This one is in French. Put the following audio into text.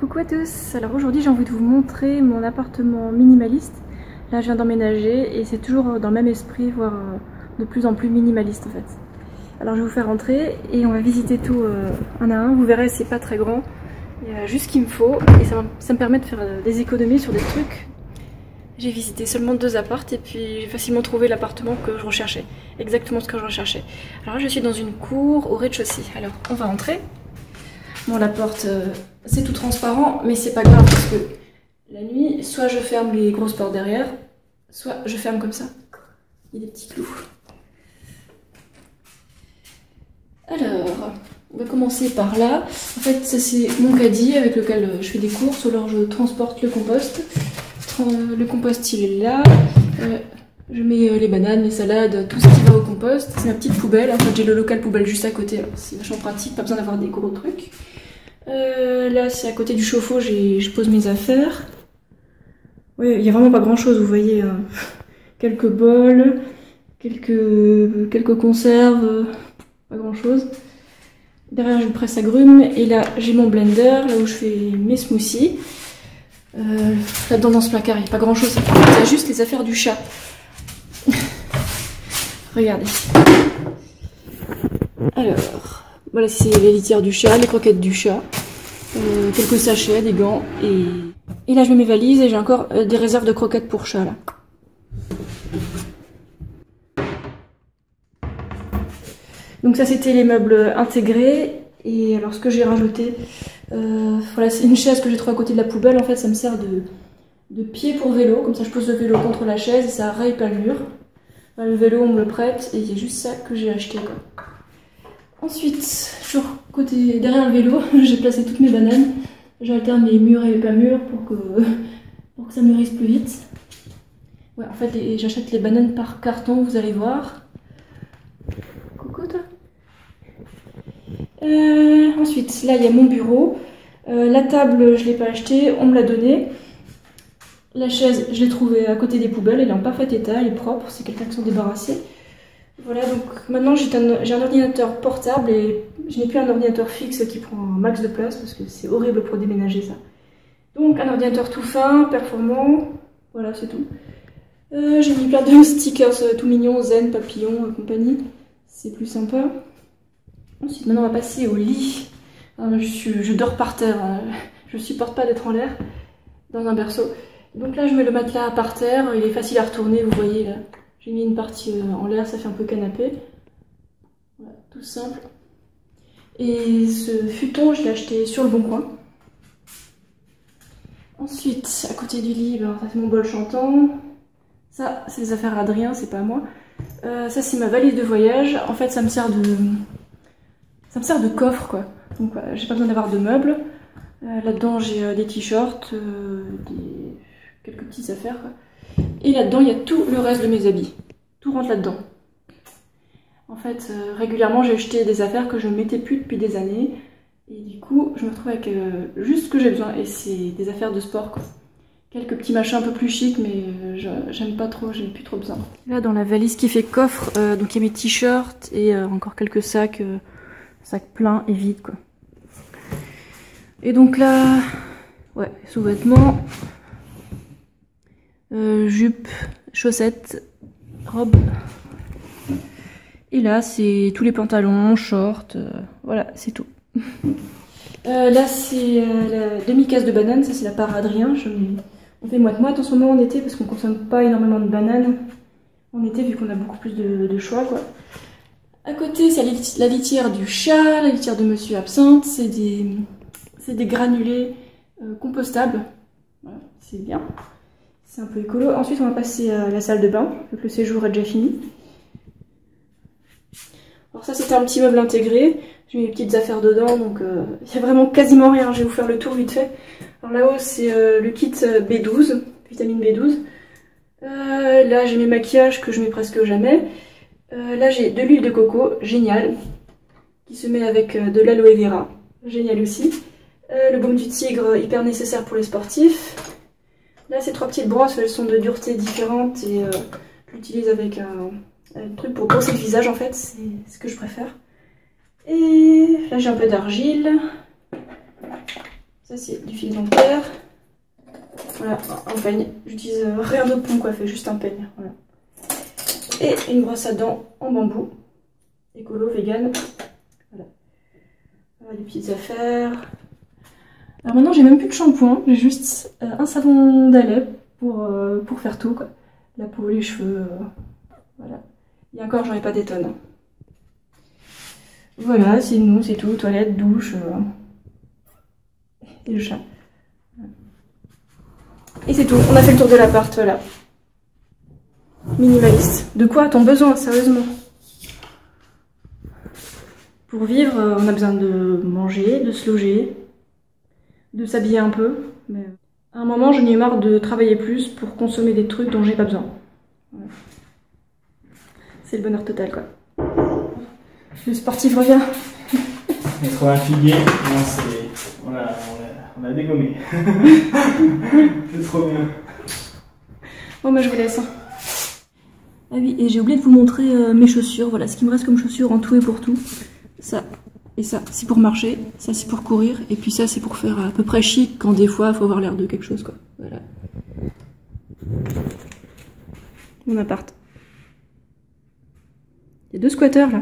Coucou à tous, alors aujourd'hui j'ai envie de vous montrer mon appartement minimaliste. Là je viens d'emménager et c'est toujours dans le même esprit, voire de plus en plus minimaliste en fait. Alors je vais vous faire rentrer et on va visiter tout un à un. Vous verrez, c'est pas très grand, il y a juste ce qu'il me faut et ça me permet de faire des économies sur des trucs. J'ai visité seulement 2 appartes et puis j'ai facilement trouvé l'appartement que je recherchais, exactement ce que je recherchais. Alors là je suis dans une cour au rez-de-chaussée, alors on va rentrer. Bon, la porte, c'est tout transparent, mais c'est pas grave parce que la nuit, soit je ferme les grosses portes derrière, soit je ferme comme ça. Il y a des petits clous. Alors, on va commencer par là. En fait, ça c'est mon caddie avec lequel je fais des courses, ou alors je transporte le compost. Le compost, il est là. Je mets les bananes, les salades, tout ce qui va au compost. C'est ma petite poubelle. En fait, j'ai le local poubelle juste à côté. C'est vachement pratique, pas besoin d'avoir des gros trucs. Là, c'est à côté du chauffe-eau, je pose mes affaires. Oui, il n'y a vraiment pas grand-chose, vous voyez. Quelques bols, quelques conserves, pas grand-chose. Derrière, j'ai une presse agrumes. Et là, j'ai mon blender, là où je fais mes smoothies. Là-dedans, dans ce placard, il n'y a pas grand-chose. Il y a juste les affaires du chat. Regardez. Alors, voilà, c'est les litières du chat, les croquettes du chat, quelques sachets, des gants, et là je mets mes valises et j'ai encore des réserves de croquettes pour chat là. Donc ça c'était les meubles intégrés, et alors ce que j'ai rajouté, voilà, c'est une chaise que j'ai trouvée à côté de la poubelle. En fait ça me sert de pied pour vélo, comme ça je pose le vélo contre la chaise et ça raye pas le mur. Le vélo on me le prête et il y a juste ça que j'ai acheté quoi. Ensuite, derrière le vélo, j'ai placé toutes mes bananes. J'alterne les mûres et les pas mûres pour que ça mûrisse plus vite. Ouais, en fait, j'achète les bananes par carton, vous allez voir. Coucou toi. Ensuite, là il y a mon bureau. La table, je ne l'ai pas achetée, on me l'a donnée. La chaise, je l'ai trouvée à côté des poubelles, elle est en parfait état, elle est propre, c'est quelqu'un qui s'en débarrassé. Voilà, donc maintenant j'ai un ordinateur portable et je n'ai plus un ordinateur fixe qui prend un max de place parce que c'est horrible pour déménager ça. Donc un ordinateur tout fin, performant, voilà c'est tout. J'ai mis plein de stickers tout mignons, zen, papillons, compagnie, c'est plus sympa. Ensuite maintenant on va passer au lit. Je dors par terre, je supporte pas d'être en l'air dans un berceau. Donc là je mets le matelas par terre, il est facile à retourner, vous voyez là. J'ai mis une partie en l'air, ça fait un peu canapé. Voilà, tout simple. Et ce futon, je l'ai acheté sur le Bon Coin. Ensuite, à côté du lit, ça c'est mon bol chantant. Ça, c'est les affaires d'Adrien, c'est pas à moi. Ça, c'est ma valise de voyage. En fait, ça me sert de coffre, quoi. Donc, voilà, j'ai pas besoin d'avoir de meubles. Là-dedans, j'ai des t-shirts, quelques petites affaires, quoi. Et là-dedans, il y a tout le reste de mes habits. Tout rentre là-dedans. En fait, régulièrement, j'ai acheté des affaires que je ne mettais plus depuis des années. Et du coup, je me retrouve avec juste ce que j'ai besoin. Et c'est des affaires de sport, quoi. Quelques petits machins un peu plus chics, mais j'aime pas trop, j'aime plus trop besoin. Là, dans la valise qui fait coffre, donc il y a mes t-shirts et encore quelques sacs, sacs pleins et vides, quoi. Et donc là, ouais, sous-vêtements. Jupe, chaussettes, robe. Et là, c'est tous les pantalons, shorts, voilà, c'est tout. Là, c'est la demi-casse de bananes, ça c'est la part Adrien. On fait moite-moite en ce moment en été parce qu'on consomme pas énormément de bananes en été vu qu'on a beaucoup plus de choix, quoi. À côté, c'est la litière du chat, la litière de Monsieur Absinthe, c'est des granulés compostables. Voilà, c'est bien. C'est un peu écolo. Ensuite, on va passer à la salle de bain, vu que le séjour est déjà fini. Alors ça, c'était un petit meuble intégré. J'ai mis mes petites affaires dedans, donc il y a vraiment quasiment rien. Je vais vous faire le tour vite fait. Alors là-haut, c'est le kit B12, vitamine B12. Là, j'ai mes maquillages que je mets presque jamais. Là, j'ai de l'huile de coco, génial, qui se met avec de l'aloe vera, génial aussi. Le baume du tigre, hyper nécessaire pour les sportifs. Là, ces 3 petites brosses, elles sont de dureté différente et je l'utilise avec un truc pour brosser le visage en fait, c'est ce que je préfère. Et là, j'ai un peu d'argile. Ça c'est du fil dentaire. Voilà, un peigne. J'utilise rien d'autre pour me coiffer, juste un peigne. Voilà. Et une brosse à dents en bambou. Écolo, vegan. Voilà. Voilà des petites affaires. Alors maintenant j'ai même plus de shampoing, j'ai juste un savon d'Alep pour faire tout quoi. La peau, les cheveux, voilà. Et encore j'en ai pas des tonnes. Voilà, c'est nous, c'est tout, toilette, douche et le chat. Et c'est tout, on a fait le tour de l'appart, voilà. Minimaliste. De quoi a-t-on besoin, sérieusement? Pour vivre, on a besoin de manger, de se loger, de s'habiller un peu. Mais à un moment, j'en ai eu marre de travailler plus pour consommer des trucs dont j'ai pas besoin. Voilà. C'est le bonheur total, quoi. Le sportif revient. Être intrigué, on a dégommé. C'est trop bien. Bon, bah je vous laisse. Ah oui, et j'ai oublié de vous montrer mes chaussures. Voilà ce qui me reste comme chaussures en tout et pour tout. Ça et ça, c'est pour marcher. Ça, c'est pour courir. Et puis ça, c'est pour faire à peu près chic quand des fois, il faut avoir l'air de quelque chose, quoi. Voilà. Mon appart. Il y a 2 squatteurs, là.